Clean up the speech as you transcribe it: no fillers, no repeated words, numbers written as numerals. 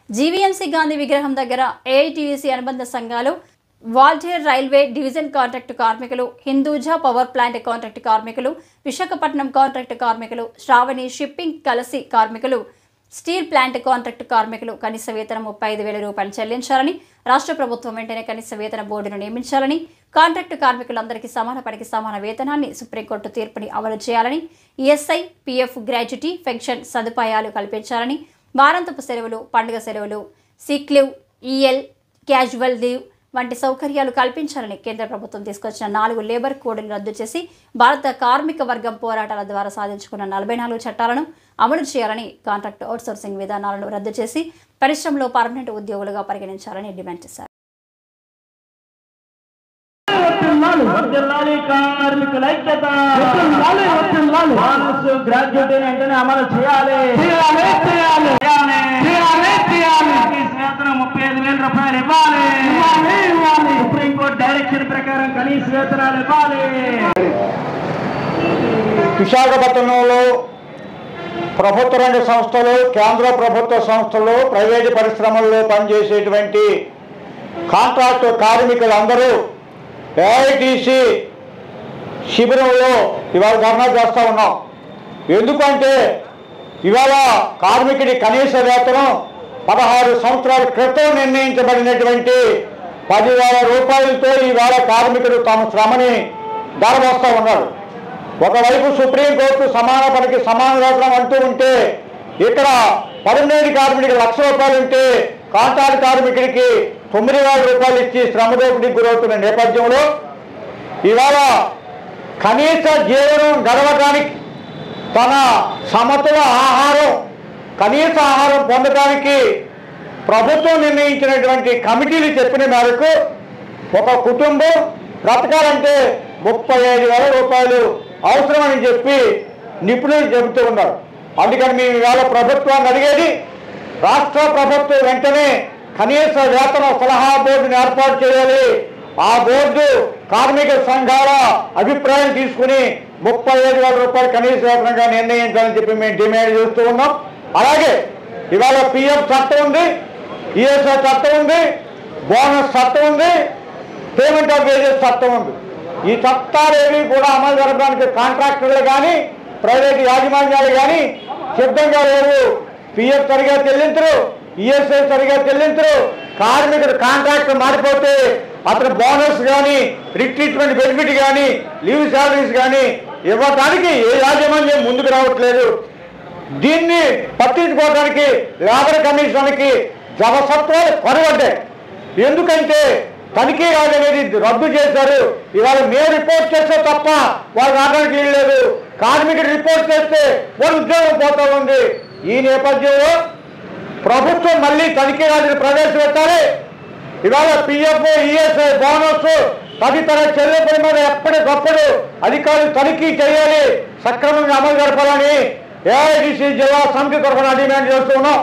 GVMC Gandhi విగ్రహం దగ్గర AITUC అనుబంధ సంఘాలు, వాల్టేర్ రైల్వే డివిజన్ కాంట్రాక్టు కార్మికులు, హిందూజా పవర్ ప్లాంట్ కాంట్రాక్టు కార్మికులు, విశాఖపట్నం కాంట్రాక్టు కార్మికులు, శ్రావణి షిప్పింగ్ కలసి కార్మికులు, స్టీల్ ప్లాంట్ కాంట్రాక్టు కార్మికులు కనీస వేతనం 35,000 రూపాయలు చెల్లించాలని, రాష్ట్ర ప్రభుత్వం వెంటనే కనీస వేతన బోర్డును నియమించాలని, కాంట్రాక్టు కార్మికులందరికీ సమాన పనికి సమాన వేతనాన్ని సుప్రీంకోర్టు తీర్పుని అమలు చేయాలని, ఈఎస్ఐ, పీఎఫ్, గ్రాట్యుటీ, పెన్షన్ సదుపాయాలు కల్పించాలని, వారాంతపు సెలవులు, పండుగ సెలవులు, sick leave, EL, casual leave వంటి సౌకర్యాలు కల్పించాలని కేంద్ర ప్రభుత్వం తీసుకొచ్చిన 4 లేబర్ కోడ్లను రద్దు చేసి భారత కార్మిక వర్గం పోరాటాల ద్వారా సాధించుకున్న 44 చట్టాలను అమలు చేయాలని, కాంట్రాక్ట్ అవుట్సోర్సింగ్ విధానాలను రద్దు చేసి పరిశ్రమలో పర్మనెంట్ ఉద్యోగులుగా పరిగణించాలని డిమాండ్ చేశారు. విశాఖపట్నంలో ప్రభుత్వ రంగ సంస్థలు, కేంద్ర ప్రభుత్వ సంస్థలు, ప్రైవేటు పరిశ్రమల్లో పనిచేసేటువంటి కాంట్రాక్టు కార్మికులందరూ ఏఐటీసీ శిబిరంలో ఇవాళ ధర్నా చేస్తూ ఉన్నాం. ఎందుకంటే ఇవాళ కార్మికుడి కనీస వేతనం 16 సంవత్సరాల క్రితం నిర్ణయించబడినటువంటి 10,000 రూపాయలతో ఈవేళ కార్మికుడు తమ శ్రమని ధరమోస్తూ ఉన్నాడు. ఒకవైపు సుప్రీంకోర్టు సమాన పనికి సమాన వేతనం అంటూ ఉంటే, ఇక్కడ పర్మనెంట్ కార్మికుడికి 1,00,000 రూపాయలు ఉంటే కాంట్రాక్ట్ కార్మికుడికి 9,000 రూపాయలు ఇచ్చి శ్రమ దోపిడీకి గురవుతున్న నేపథ్యంలో ఇవాళ కనీస జీవనం గడవడానికి, తన సమతుల ఆహారం, కనీస ఆహారం పొందడానికి ప్రభుత్వం నిర్ణయించినటువంటి కమిటీలు చెప్పిన మేరకు ఒక కుటుంబం బ్రతకాలంటే 35,000 రూపాయలు అవసరమని చెప్పి నిపుణులు చెబుతూ ఉన్నారు. అందుకని మేము ఇవాళ ప్రభుత్వాన్ని అడిగేది, రాష్ట్ర ప్రభుత్వం వెంటనే కనీస వేతన సలహా బోర్డుని ఏర్పాటు చేయాలి. ఆ బోర్డు కార్మిక సంఘాల అభిప్రాయం తీసుకుని 35,000 రూపాయలు కనీస వేతనంగా నిర్ణయించాలని చెప్పి మేము డిమాండ్ చేస్తూ ఉన్నాం. అలాగే ఇవాళ పిఎఫ్ చట్టం ఉంది, ఈఎస్ఐ చట్టం ఉంది, బోనస్ చట్టం ఉంది, పేమెంట్ ఆఫ్ వేజెస్ చట్టం ఉంది. ఈ చట్టాలేవి కూడా అమలు జరపడానికి కాంట్రాక్టర్లు కానీ ప్రైవేట్ యాజమాన్యాలు కానీ సిద్ధంగా లేవు. పిఎఫ్ సరిగా చెల్లించరు, ఈఎస్ఐ సరిగా చెల్లించరు. కార్మికుడు కాంట్రాక్ట్ మారిపోతే అతను బోనస్ కానీ, రిట్రీట్మెంట్ బెనిఫిట్ కానీ, లీవ్ శాలరీస్ కానీ ఇవ్వడానికి ఏ యాజమాన్యం ముందుకు రావట్లేదు. దీన్ని పట్టించుకోవడానికి లేబర్ కమిషన్కి జవసత్వాలు కొనబడ్డాయి. ఎందుకంటే తనిఖీ రాజు అనేది రద్దు చేశారు. ఇవాళ మేము రిపోర్ట్ చేస్తే తప్ప వాళ్ళు రావడానికి వీల్లేదు. కార్మికుడు రిపోర్ట్ చేస్తే వాళ్ళు ఉద్యోగం పోతా ఉంది. ఈ నేపథ్యంలో ప్రభుత్వం మళ్ళీ తనిఖీ రాజుని ప్రవేశపెట్టాలి. ఇవాళ పిఎఫ్, ఈఎస్ఐ, బోనస్ తదితర చెల్లింపుల మీద ఎప్పటికప్పుడు అధికారులు తనిఖీ చేయాలి, సక్రమంగా అమలు జరపాలని ఏఐటీసీ జిల్లా సమితి తరఫున డిమాండ్ చేస్తున్నాం.